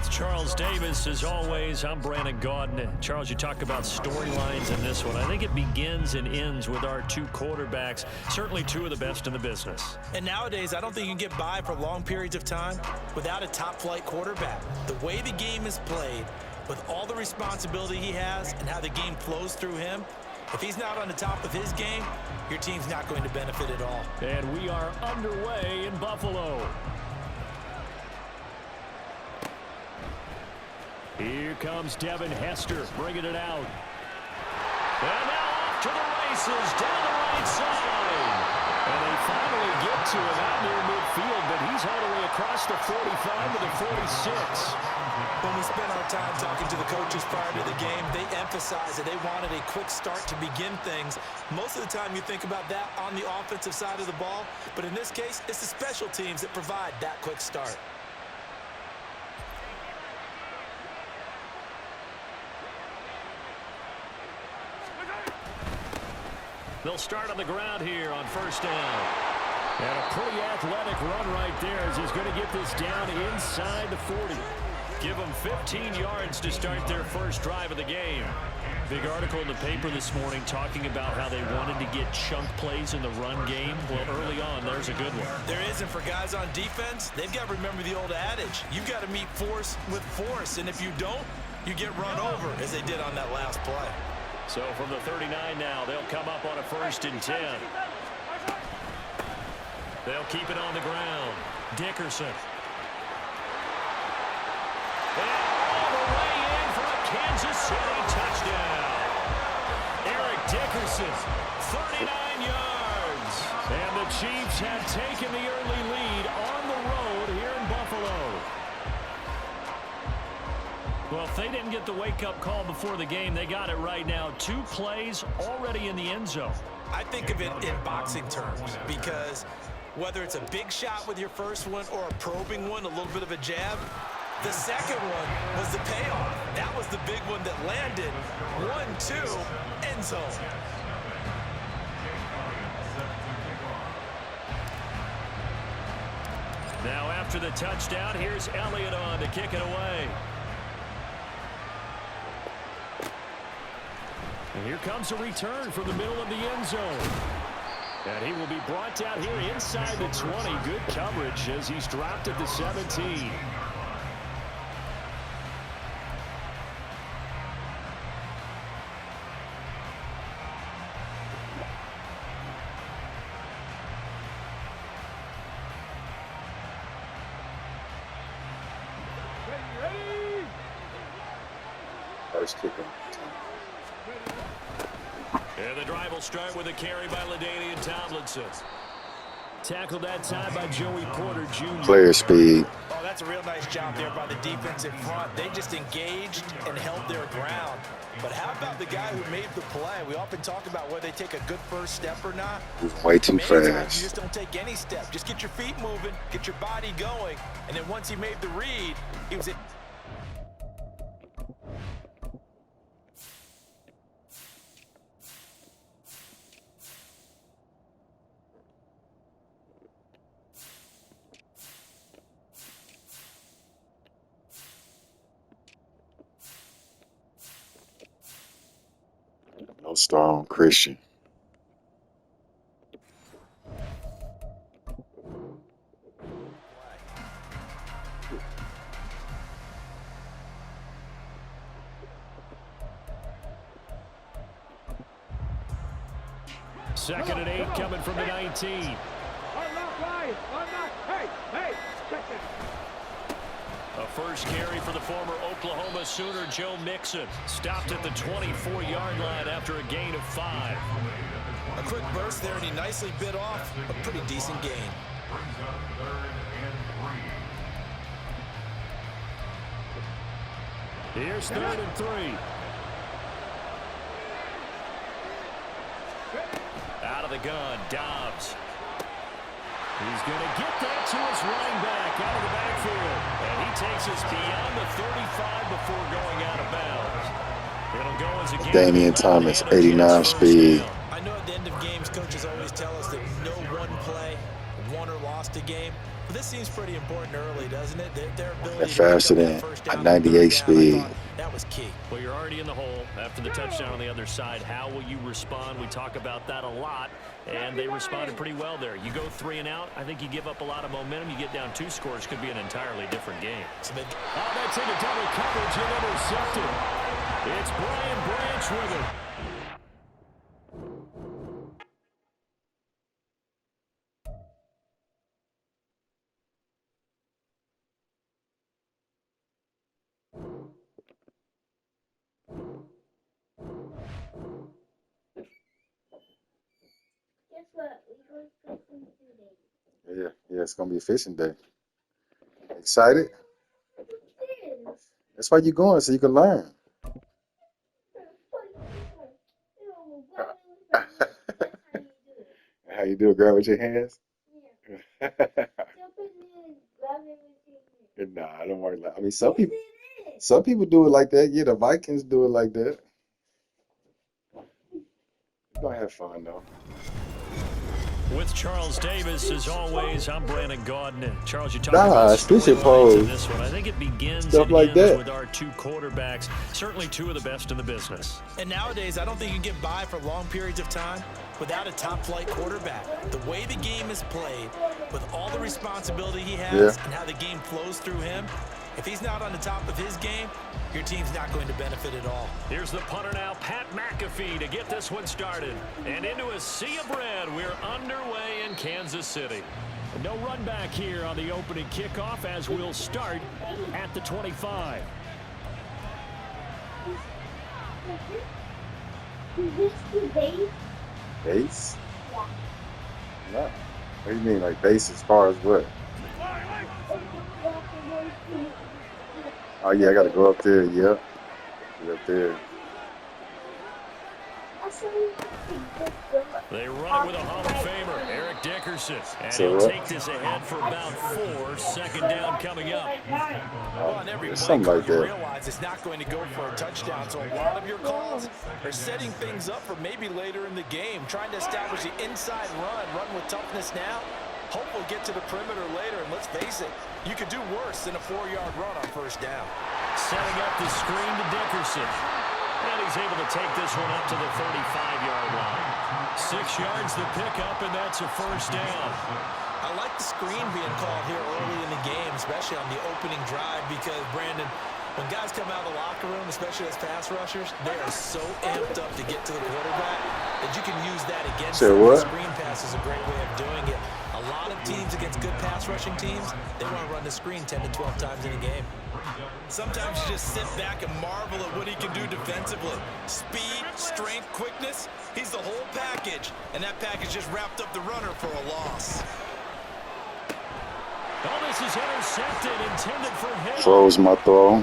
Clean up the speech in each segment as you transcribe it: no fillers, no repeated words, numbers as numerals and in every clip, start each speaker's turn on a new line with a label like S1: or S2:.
S1: with Charles Davis. As always, I'm Brandon Gaudin. Charles, you talk about storylines in this one. I think it begins and ends with our two quarterbacks, certainly two of the best in the business.
S2: And nowadays, I don't think you can get by for long periods of time without a top-flight quarterback. The way the game is played, with all the responsibility he has and how the game flows through him, if he's not on the top of his game, your team's not going to benefit at all.
S1: And we are underway in Buffalo. Here comes Devin Hester bringing it out. And now off to the races down the right side. And they finally get to him out near midfield, but he's all the way across the 45 to the 46.
S2: When we spent our time talking to the coaches prior to the game, they emphasized that they wanted a quick start to begin things. Most of the time you think about that on the offensive side of the ball, but in this case, it's the special teams that provide that quick start.
S1: They'll start on the ground here on first down. And a pretty athletic run right there as he's going to get this down inside the 40. Give them 15 yards to start their first drive of the game. Big article in the paper this morning talking about how they wanted to get chunk plays in the run game. Well, early on, there's a good one.
S2: There is, and for guys on defense, they've got to remember the old adage. You've got to meet force with force, and if you don't, you get run over, as they did on that last play.
S1: So from the 39 now, they'll come up on a 1st and 10. They'll keep it on the ground. Dickerson. And all the way in for a Kansas City touchdown. Eric Dickerson, 39 yards. And the Chiefs have taken the early lead on the road here in Buffalo. Well, if they didn't get the wake-up call before the game, they got it right now. 2 plays already in the end zone.
S2: I think of it in boxing terms because whether it's a big shot with your first one or a probing one, a little bit of a jab, the second one was the payoff. That was the big one that landed. 1-2, end zone.
S1: Now after the touchdown, here's Elliott on to kick it away. And here comes a return from the middle of the end zone. And he will be brought down here inside the 20. Good coverage as he's dropped at the 17.
S3: First kicker.
S1: And the drive will start with a carry by LaDainian Tomlinson. Tackled that time by Joey Porter Jr.
S3: Player speed.
S2: Oh, that's a real nice job there by the defensive front. They just engaged and held their ground. But how about the guy who made the play? We often talk about whether they take a good first step or not.
S3: Way too
S2: Many times
S3: fast.
S2: you just don't take any step. Just get your feet moving, get your body going. And then once he made the read, he was in.
S3: No star on Christian.
S1: Second and 8 coming from the 19. A first carry for the former Oklahoma Sooner, Joe Mixon. Stopped at the 24-yard line after a gain of 5.
S2: A quick burst there, and he nicely bit off a pretty decent gain.
S1: Here's 3rd and 3. Out of the gun, Dobbs. He's going to get that to his running back out of the backfield. And he takes us beyond the 35 before going out of bounds. It'll go as a game.
S3: Damian Thomas, 89 speed.
S2: I know at the end of games, coaches always tell us that no one play won or lost a game. Well, this seems pretty important early, doesn't it? Their ability
S3: And
S2: to
S3: faster
S2: pick up
S3: than
S2: that first
S3: a
S2: down,
S3: 98
S2: third down, I
S3: speed.
S2: thought that was key.
S1: Well, you're already in the hole after the touchdown on the other side. How will you respond? We talk about that a lot, and they responded pretty well there. You go 3 and out, I think you give up a lot of momentum. You get down 2 scores, could be an entirely different game.
S4: Oh, that's into double coverage and intercepted. It's Brian Branch with it.
S5: Guess what? We go fishing today.
S3: Yeah, it's gonna be a fishing day. Excited?
S5: It is.
S3: That's why you're going, so you can learn. How you do it? Grab with your hands?
S5: Yeah.
S3: Nah, I don't worry. I mean, some people do it like that. Yeah, the Vikings do it like that. You're gonna have fun though.
S1: With Charles Davis, as always, I'm Brandon Gaudin. Charles, you talked
S3: Nah,
S1: about
S3: it's fishing
S1: storylines
S3: poles.
S1: in this one. I think it begins
S3: Stuff
S1: and
S3: like
S1: ends
S3: that.
S1: with our 2 quarterbacks, certainly 2 of the best in the business.
S2: And nowadays, I don't think you can get by for long periods of time without a top-flight quarterback. The way the game is played, with all the responsibility he has and how the game flows through him, if he's not on the top of his game, your team's not going to benefit at all.
S1: Here's the punter now, Pat McAfee, to get this one started. And into a sea of red, we're underway in Kansas City.
S4: No run back here on the opening kickoff as we'll start at the 25.
S5: Is this the base?
S3: Base?
S5: Yeah.
S3: No. What do you mean, like base as far as what? Oh yeah, I gotta go up there. Yep. Get up there.
S1: They run it with a Hall of Famer, Eric Dickerson. And
S3: So
S1: he'll
S3: what?
S1: take this ahead for about 4. Second down coming up.
S2: Well, on every
S3: It's
S2: play
S3: something
S2: call,
S3: like
S2: you
S3: that.
S2: realize it's not going to go for a touchdown, so a lot of your calls are setting things up for maybe later in the game, trying to establish the inside run with toughness now. Hopefully get to the perimeter later, and let's face it, you could do worse than a 4-yard run on first down.
S1: Setting up the screen to Dickerson. And he's able to take this one up to the 35-yard line.
S4: 6 yards the pickup, and that's a first down.
S2: I like the screen being called here early in the game, especially on the opening drive, because, Brandon, when guys come out of the locker room, especially as pass rushers, they are so amped up to get to the quarterback that you can use that against them.
S3: what?
S2: The screen pass is a great way of doing it. A lot of teams against good pass rushing teams, they want to run the screen 10 to 12 times in a game. Sometimes you just sit back and marvel at what he can do defensively. Speed, strength, quickness, he's the whole package. And that package just wrapped up the runner for a loss.
S4: Oh, this is intercepted, intended for him.
S3: Froze my throw.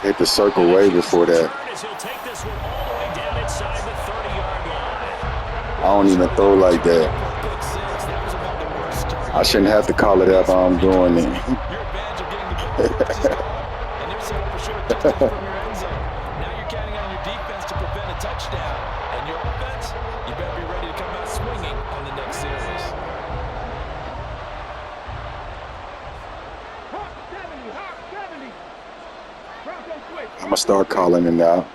S3: Hit the circle way before that.
S4: As he'll take this one all the way down inside the 30-yard line.
S3: I don't even throw like that. I shouldn't have to call it after I'm doing it.
S2: Your advantage of getting the ball first is gone. And there's someone for sure distance from your end zone. Now you're counting on your defense to prevent a touchdown. And your offense, you better be ready to come out swinging on the next series.
S3: I'm gonna start calling it now.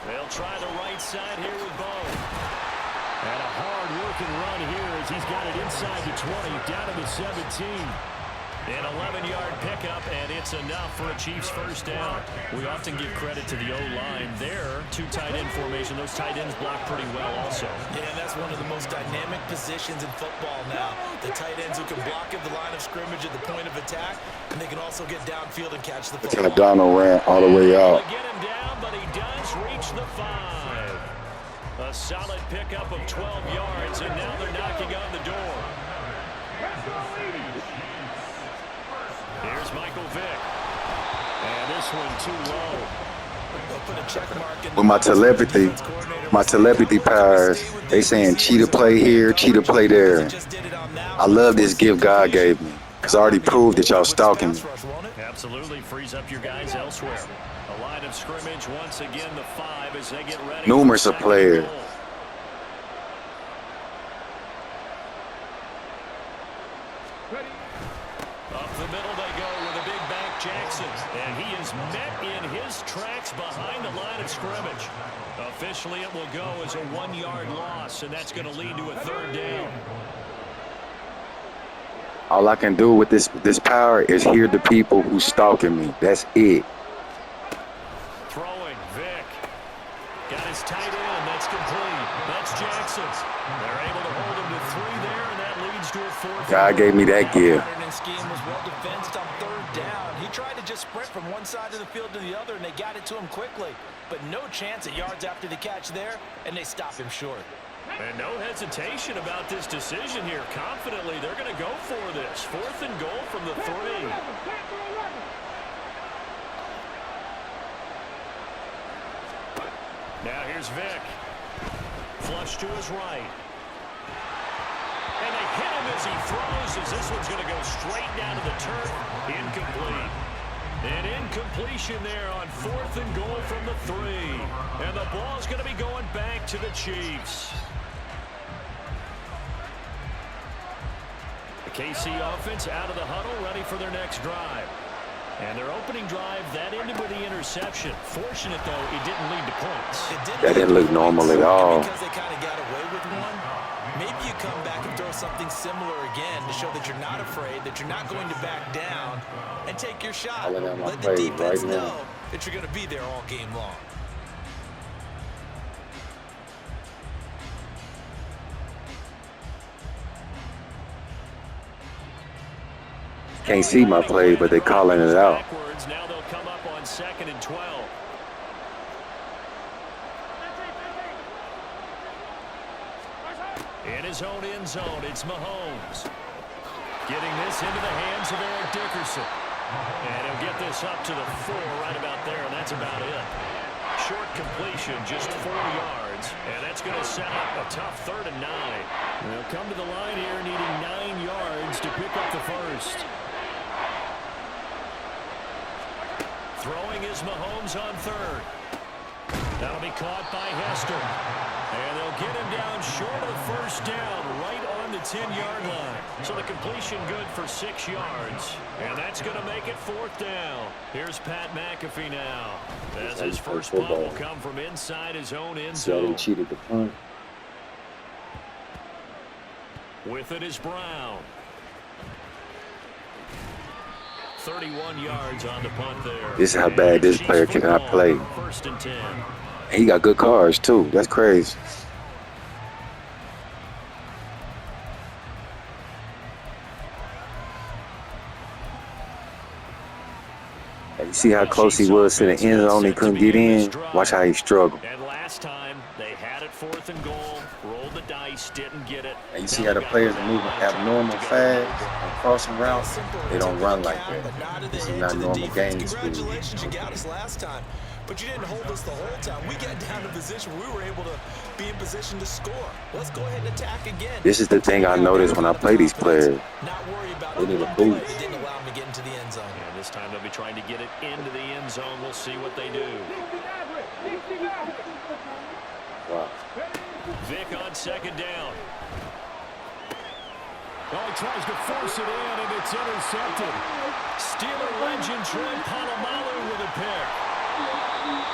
S1: They'll try the right side here with Bo. And a hard-working run here as he's got it inside the 20, down to the 17. An 11-yard pickup, and it's enough for a Chiefs first down. We often give credit to the O-line there. 2 tight end formation. Those tight ends block pretty well also.
S2: Yeah, that's one of the most dynamic positions in football now. The tight ends who can block at the line of scrimmage at the point of attack, and they can also get downfield and catch the
S3: Look
S2: football.
S3: how Donald ran all the way out.
S1: Get him down, but he does reach the 5. A solid pickup of 12 yards, and now they're knocking on the door. Here's Michael Vick. And this one too low.
S3: With my telepathy powers, they saying cheetah play here, cheetah play there. I love this gift God gave me, because I already proved that y'all stalking me.
S1: Absolutely frees up your guys elsewhere. A line of scrimmage once again, the 5 as they get ready.
S3: Numerous of players.
S1: Officially, it will go as a 1-yard loss, and that's going to lead to a 3rd down.
S3: All I can do with this power is hear the people who's stalking me. That's it.
S1: Throwing, Vic. Got his tight end. That's complete. That's Jackson. They're able to hold him to 3 there, and that leads to a 4th.
S3: God gave me that gift.
S2: Scheme was well defensed on 3rd down. He tried to just sprint from one side of the field to the other, and they got it to him quickly. But no chance at yards after the catch there, and they stopped him short.
S1: And no hesitation about this decision here. Confidently, they're going to go for this. 4th and goal from the 3. Now here's Vic. Flush to his right. And they hit him as he throws, as this one's going to go straight down to the turf. Incomplete. An incompletion there on 4th and goal from the 3. And the ball's going to be going back to the Chiefs. The KC offense out of the huddle, ready for their next drive. And their opening drive, that ended with the interception. Fortunate, though, it didn't lead to points.
S3: That didn't look normal at all.
S2: Because they kind of got away with one, maybe you come back and throw something similar again to show that you're not afraid, that you're not going to back down, and take your shot. Let the defense know that you're going to be there all game long.
S3: Can't see my play, but they calling it out.
S1: Now they'll come up on 2nd and 12. In his own end zone, it's Mahomes. Getting this into the hands of Eric Dickerson. And he'll get this up to the 4 right about there, and that's about it. Short completion, just 4 yards, and that's going to set up a tough 3rd and 9. They'll come to the line here needing 9 yards to pick up the 1st. Throwing is Mahomes on 3rd. That'll be caught by Hester. And they'll get him down short of 1st down, right on the 10-yard line. So the completion good for 6 yards. And that's going to make it 4th down. Here's Pat McAfee now. As his first punt will come from inside his own end zone.
S3: He cheated the punt.
S1: With it is Brown. 31 yards on the punt there.
S3: This is how bad this player cannot play.
S1: 1st and 10.
S3: He got good cards, too. That's crazy. And you see how close he was to the end zone. He couldn't get in. Watch how he struggled.
S1: And last time, they had it 4th and goal. Rolled the dice, didn't get it.
S3: And you see how the players are moving abnormal fast on crossing routes. They don't run like that. This is not normal game speed.
S2: Congratulations, you got us last time. But you didn't hold us the whole time. We got down to position. We were able to be in position to score. Let's go ahead and attack again.
S3: This is the thing I notice when I play these players.
S2: Not worry about
S3: they need a boost.
S2: They didn't allow him to get into the end zone.
S1: And this time they'll be trying to get it into the end zone. We'll see what they do.
S3: Wow.
S1: Vic on 2nd down. Well, he tries to force it in, and it's intercepted. Steeler legend Trent Polamalu with a pick.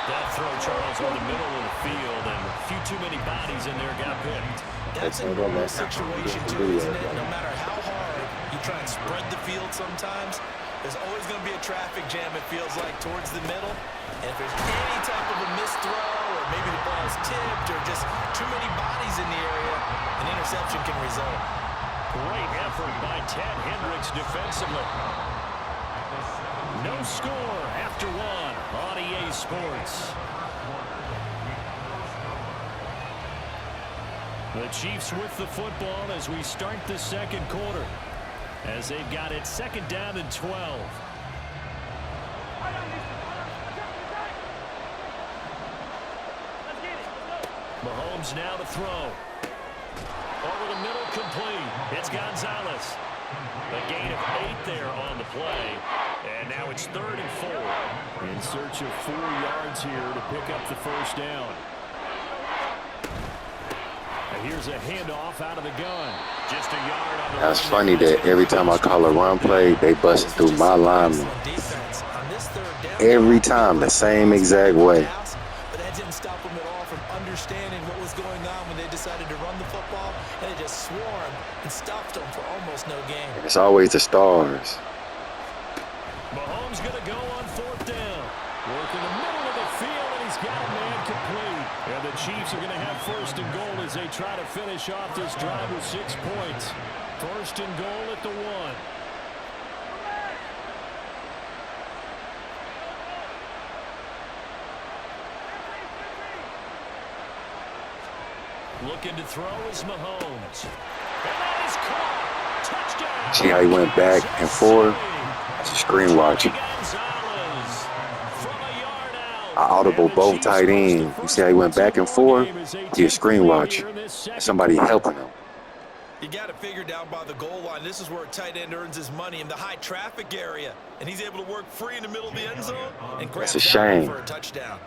S1: That throw, Charles, in the middle of the field, and a few too many bodies in there got picked.
S2: That's a normal situation, too, isn't it? No matter how hard you try and spread the field sometimes, there's always going to be a traffic jam, it feels like, towards the middle. And if there's any type of a missed throw, or maybe the ball's tipped, or just too many bodies in the area, an interception can result.
S1: Great effort by Ted Hendricks defensively. No score after 1 on EA Sports. The Chiefs with the football as we start the 2nd quarter. As they've got it 2nd down and 12. Mahomes now to throw. Over the middle, complete. It's Gonzalez. A gain of 8 there on the play. And now it's 3rd and 4. In search of 4 yards here to pick up the 1st down. And here's a handoff out of the gun. Just a yard on the
S3: That's funny that every time I call a run play, they bust through my lineman.
S2: Every
S3: Every time, the same exact way.
S2: But that didn't stop them at all. far from understanding what was going on when they decided to run the football, and they just swarmed and stuffed them for almost no gain.
S3: It's always the stars.
S1: Mahomes going to go on 4th down. Work in the middle of the field, and he's got a man complete. And the Chiefs are going to have 1st and goal as they try to finish off this drive with 6 points. 1st and goal at the 1. Looking to throw is Mahomes. And that is caught. Touchdown.
S3: See how he went back and forth? That's a screen watching. I audible both tight ends. You see how he went back and forth? He a screen watch. Somebody helping him.
S2: You got it figured out by the goal line. This is where a tight end earns his money, in the high traffic area. And he's able to work free in the middle of the end zone and grab
S3: That's a shame.
S2: for a touchdown.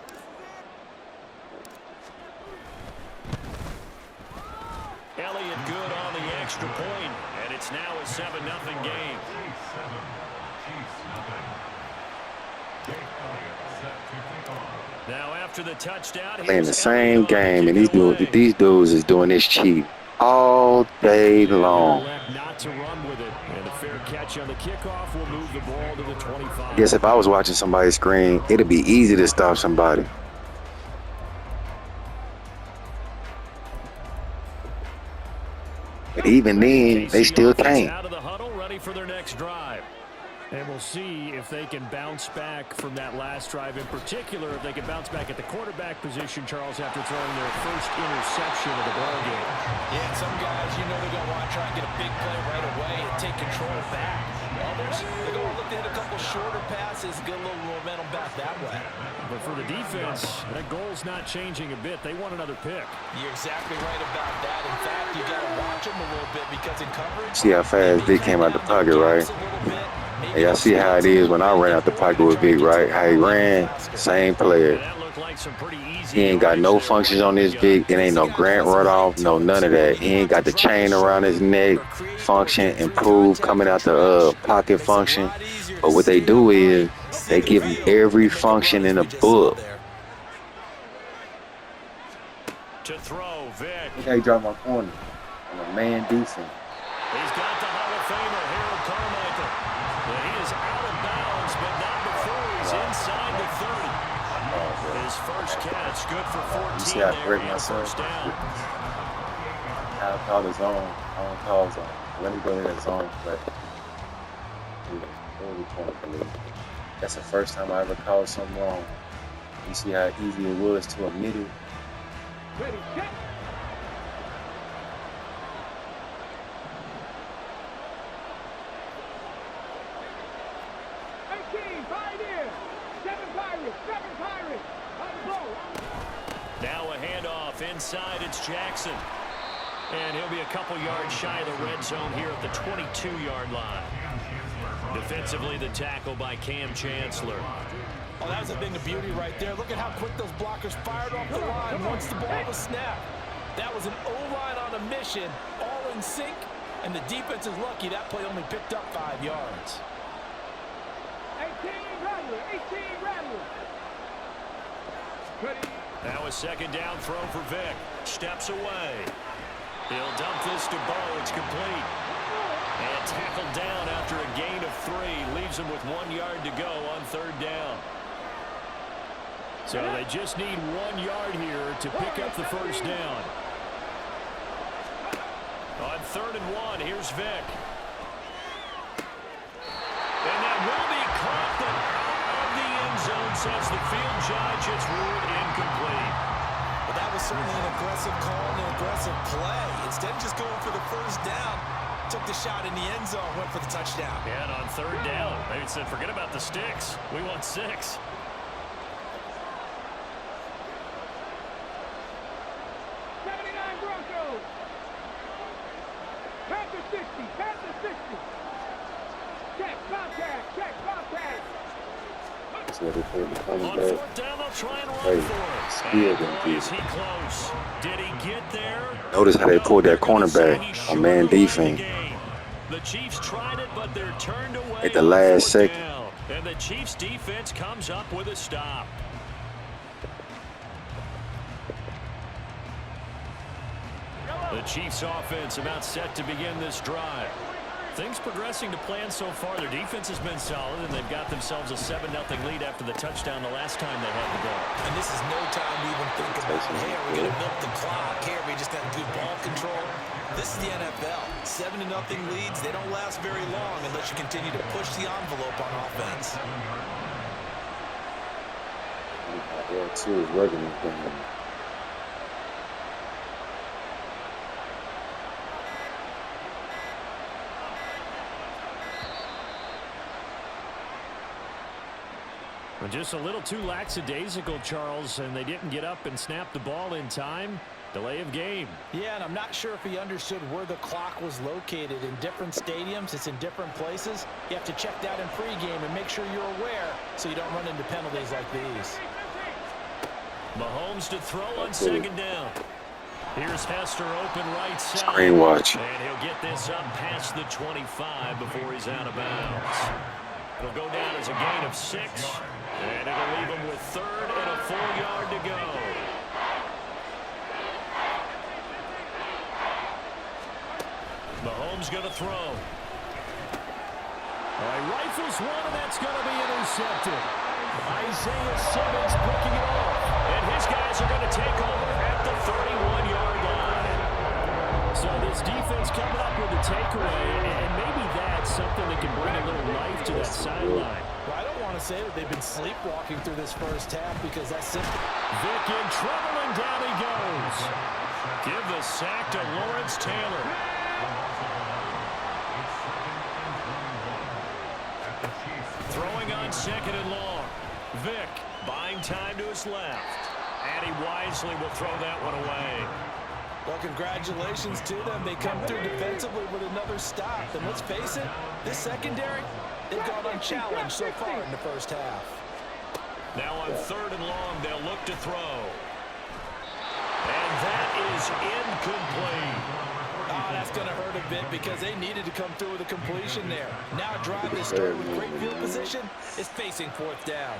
S1: Elliott good on the extra point, and it's now a 7-0 game. Now after the touchdown,
S3: Playing the same game, and these dudes is doing this cheat all day long.
S1: Not to run with it, and a fair catch on the kickoff will move the ball to the 25.
S3: I guess if I was watching somebody's screen, it'd be easy to stop somebody. But even then, they still can't.
S1: Out of the huddle, ready for their next drive. And we'll see if they can bounce back from that last drive, in particular, if they can bounce back at the quarterback position, Charles, after throwing their first interception of the ballgame.
S2: Yeah, some guys, you know they're going to want to try and get a big play right away and take control back. Others, they're going to look to hit a couple shorter passes, get a little momentum back that way.
S1: But for the defense, that goal's not changing a bit. They want another pick.
S2: You're exactly right about that. In fact, you got to watch them a little bit because in coverage,
S3: See how fast Vic came out the pocket, right? Hey, y'all see how it is when I ran out the pocket with Vic, right? How he ran, same player. He ain't got no functions on this Vic. It ain't no Grant runoff, no none of that. He ain't got the chain around his neck, function, improve, coming out the pocket function. But what they do is they give him every function in a book.
S1: To throw, Vic.
S3: Look how he dropped my corner. I'm a man defense.
S1: He's got the Hall of Famer, Harold Carmichael. But he is out of bounds, but not before he's inside the 30. His first catch, good for 14
S3: You see how I break
S1: there,
S3: myself?
S1: first down.
S3: I'll call his own. I don't call his own. Let me go to that zone play. That's the first time I ever called something wrong. You see how easy it was to admit it?
S4: Ready, check.
S1: Now a handoff inside, it's Jackson. And he'll be a couple yards shy of the red zone here at the 22-yard line. Defensively, the tackle by Cam Chancellor.
S2: Oh, that was a thing of beauty right there. Look at how quick those blockers fired off the line once the ball was snapped. That was an O-line on a mission, all in sync, and the defense is lucky that play only picked up 5 yards.
S4: 18 Rattler. Ready.
S1: Now a second down throw for Vic. Steps away. He'll dump this to Bo. It's complete. And tackled down after a gain of 3. Leaves him with 1 yard to go on third down. So they just need 1 yard here to pick up the first down. On 3rd and 1, here's Vic. And that will be caught, but out of the end zone, says the field judge. It's ruled incomplete.
S2: But that was certainly an aggressive call and an aggressive play. Instead of just going for the first down, took the shot in the end zone, went for the touchdown.
S1: And on third down, they said, forget about the sticks. We want 6.
S4: 79 Broncos. Panther 60. Check, contact.
S3: So they put the corner
S1: On
S3: back.
S1: 4th down, they'll try and run
S3: Hey,
S1: for it.
S3: still
S1: And
S3: gonna
S1: boy,
S3: be-
S1: is he close. Did he get there?
S3: Notice how they pulled that cornerback on man defense.
S1: The Chiefs tried it, but they're turned away
S3: At the
S1: on
S3: last
S1: 4th
S3: second.
S1: down. And the Chiefs defense comes up with a stop. The Chiefs offense about set to begin this drive. Things progressing to plan so far. Their defense has been solid, and they've got themselves a 7-0 lead after the touchdown the last time they had the ball.
S2: And this is no time to even think about, hey, are we going to milk the clock? Hey, are we just going to do ball control? This is the NFL. 7-0 leads, they don't last very long unless you continue to push the envelope on offense.
S3: L2 is working this game.
S1: Just a little too lackadaisical, Charles, and they didn't get up and snap the ball in time. Delay of game.
S2: Yeah, and I'm not sure if he understood where the clock was located. In different stadiums, it's in different places. You have to check that in pregame and make sure you're aware so you don't run into penalties like these.
S1: Mahomes to throw on second down. Here's Hester open right side.
S3: Screen watch.
S1: And he'll get this up past the 25 before he's out of bounds. It'll go down as a gain of 6. And it'll leave him with 3rd and a 4-yard to go. Mahomes going to throw. He rifles one, and that's going to be intercepted. Isaiah Simmons picking it off. And his guys are going to take over at the 31-yard line. So this defense coming up with a takeaway, and maybe that's something that can bring a little life to that sideline.
S2: Well, I don't want to say that they've been sleepwalking through this first half because that's simple.
S1: Vick in trouble, and down he goes. Give the sack to Lawrence Taylor. Throwing on second and long. Vick buying time to his left. And he wisely will throw that one away.
S2: Well, congratulations to them. They come through defensively with another stop. And let's face it, this secondary, they've gone unchallenged so far in the first half.
S1: Now on 3rd and long, they'll look to throw. And that is incomplete.
S2: Oh, that's going to hurt a bit because they needed to come through with a completion there. Now a drive that started with great field position is facing 4th down.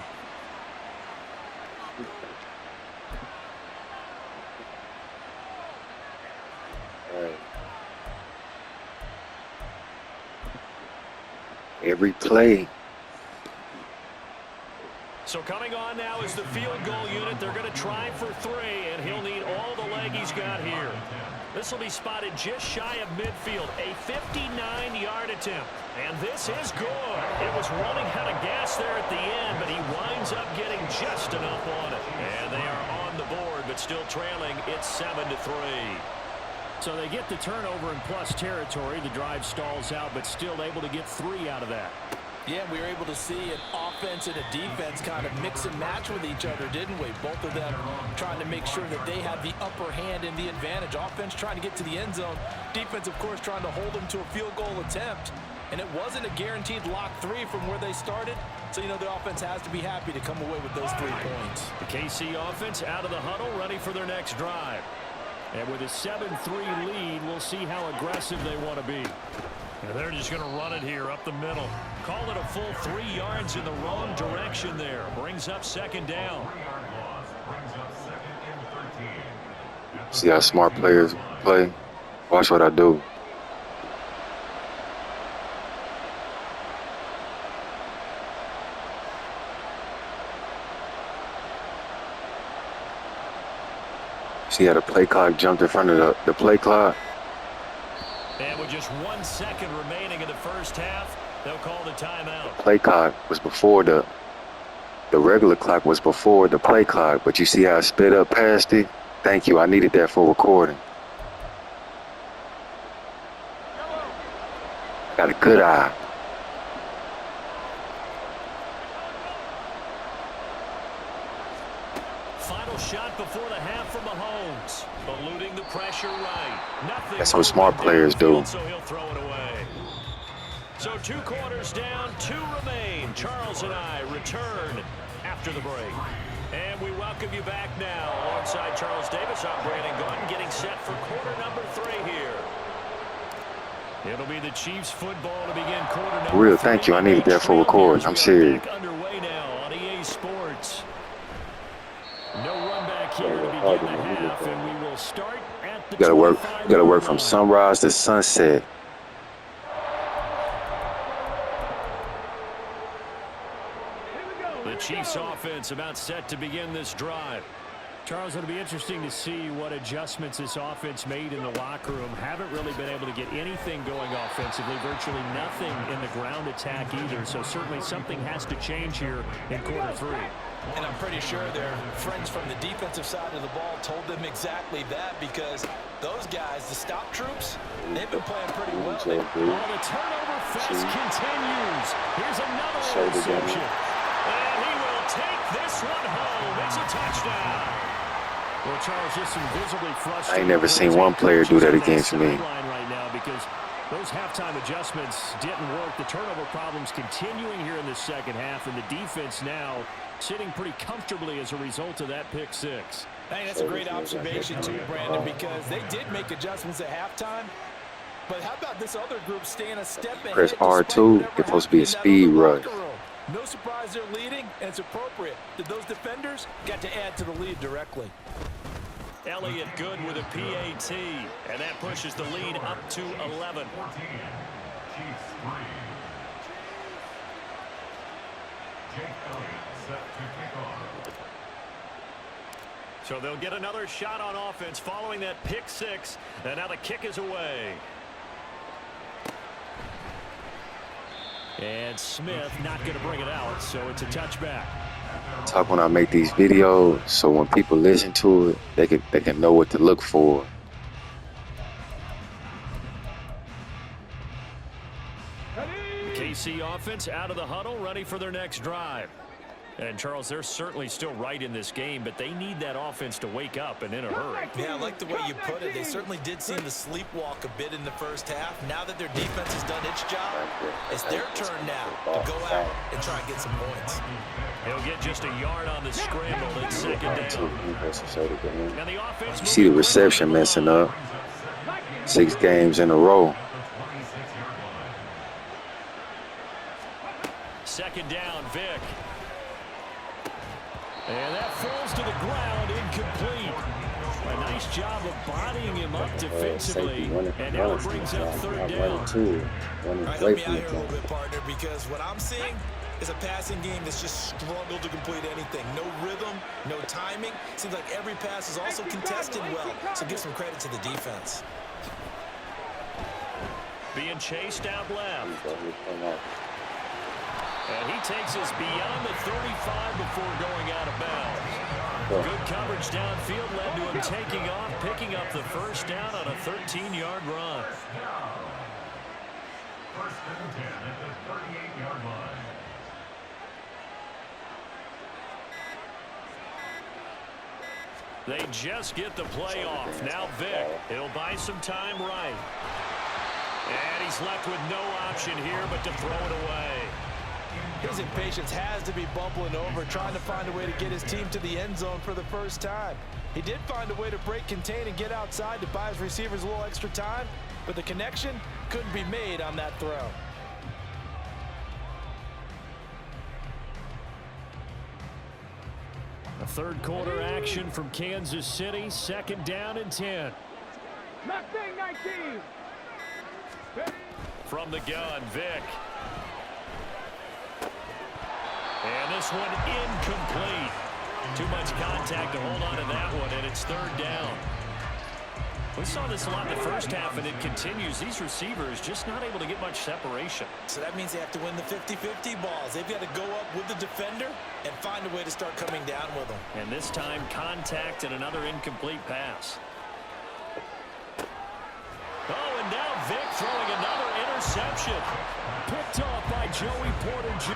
S3: Every play.
S1: So coming on now is the field goal unit. They're going to try for 3, and he'll need all the leg he's got here. This will be spotted just shy of midfield. A 59-yard attempt. And this is good. It was running out of gas there at the end, but he winds up getting just enough on it. And they are on the board, but still trailing. It's 7-3. So they get the turnover in plus territory. The drive stalls out, but still able to get 3 out of that.
S2: Yeah, we were able to see an offense and a defense kind of mix and match with each other, didn't we? Both of them trying to make sure that they have the upper hand and the advantage. Offense trying to get to the end zone. Defense, of course, trying to hold them to a field goal attempt. And it wasn't a guaranteed lock 3 from where they started. So, you know, the offense has to be happy to come away with those 3 points.
S1: The KC offense out of the huddle, ready for their next drive. And with a 7-3 lead, we'll see how aggressive they want to be. And they're just going to run it here up the middle. Call it a full 3 yards in the wrong direction there. Brings up second down.
S3: See how smart players play? Watch what I do. See how the play clock jumped in front of the play clock?
S1: And with just 1 second remaining in the first half, they'll call the timeout.
S3: Play clock was before the regular clock was before the play clock, but you see how I sped up past it? Thank you. I needed that for recording. Got a good eye.
S1: Final shot before the half from Mahomes. Eluding the pressure right. Nothing.
S3: That's what smart players do.
S1: So he'll throw it away. So 2 quarters down, 2 remain. Charles and I return after the break. And we welcome you back now. Alongside Charles Davis, I'm Brandon Gordon, getting set for quarter number 3 here. It'll be the Chiefs football to begin quarter number 3.
S3: Real, thank you. I needed that for recording. I'm serious.
S1: Underway now on EA Sports. No run back here to begin the half, and we will start at the
S3: You gotta
S1: 25-yard
S3: work from
S1: line.
S3: sunrise to sunset.
S1: The Chiefs offense about set to begin this drive.
S4: Charles, it'll be interesting to see what adjustments this offense made in the locker room. Haven't really been able to get anything going offensively, virtually nothing in the ground attack either. So certainly something has to change here in quarter three.
S2: And I'm pretty sure their friends from the defensive side of the ball told them exactly that, because those guys, the stop troops, they've been playing pretty well.
S1: Oh, the turnover fest continues. Here's another interception. And he will take this one home. It's a touchdown.
S4: Well, Charles, just some visibly frustrated.
S3: I ain't never seen one player do that against me.
S4: Right now, because those halftime adjustments didn't work. The turnover problems continuing here in the second half, and the defense now sitting pretty comfortably as a result of that pick six.
S2: Hey, that's a great observation too, Brandon, because they did make adjustments at halftime. But how about this other group staying a step ahead?
S3: Press R2. It's supposed to be a speed rush.
S2: No surprise they're leading, and it's appropriate that those defenders got to add to the lead directly.
S1: Elliott good with a PAT, and that pushes the lead up to 11. So they'll get another shot on offense following that pick six, and now the kick is away. And Smith not going to bring it out, so it's a touchback.
S3: Talk when I make these videos, so when people listen to it, they can know what to look for.
S1: KC offense out of the huddle, ready for their next drive. And, Charles, they're certainly still right in this game, but they need that offense to wake up and in a hurry.
S2: Yeah, I like the way you put it. They certainly did seem to sleepwalk a bit in the first half. Now that their defense has done its job, it's their turn now to go out and try and get some points.
S1: He'll get just a yard on the scramble. It's second down. And the offense
S3: You see the reception messing up. 6 games in a row.
S1: Second down, Vic. And that falls to the ground, incomplete. A nice job of bodying him up defensively, and now it brings up third down.
S2: All right, help me out here a little bit, partner, because what I'm seeing is a passing game that's just struggled to complete anything. No rhythm, no timing. Seems like every pass is also contested well, so give some credit to the defense.
S1: Being chased out left. And he takes us beyond the 35 before going out of bounds. Good coverage downfield led to him taking off, picking up the first down on a 13-yard run.
S6: First and 10 at the 38-yard line.
S1: They just get the play off. Now Vic, he'll buy some time right. And he's left with no option here but to throw it away.
S2: His impatience has to be bubbling over, trying to find a way to get his team to the end zone for the first time. He did find a way to break, contain, and get outside to buy his receivers a little extra time, but the connection couldn't be made on that throw.
S4: A third quarter action from Kansas City, second down and 10.
S1: From the gun, Vic. And this one incomplete. Too much contact to hold on to that one, and it's third down. We saw this a lot in the first half, and it continues. These receivers just not able to get much separation.
S2: So that means they have to win the 50-50 balls. They've got to go up with the defender and find a way to start coming down with them.
S1: And this time, contact and another incomplete pass. Oh, and now Vic throwing another interception.
S4: Picked off by Joey Porter Jr.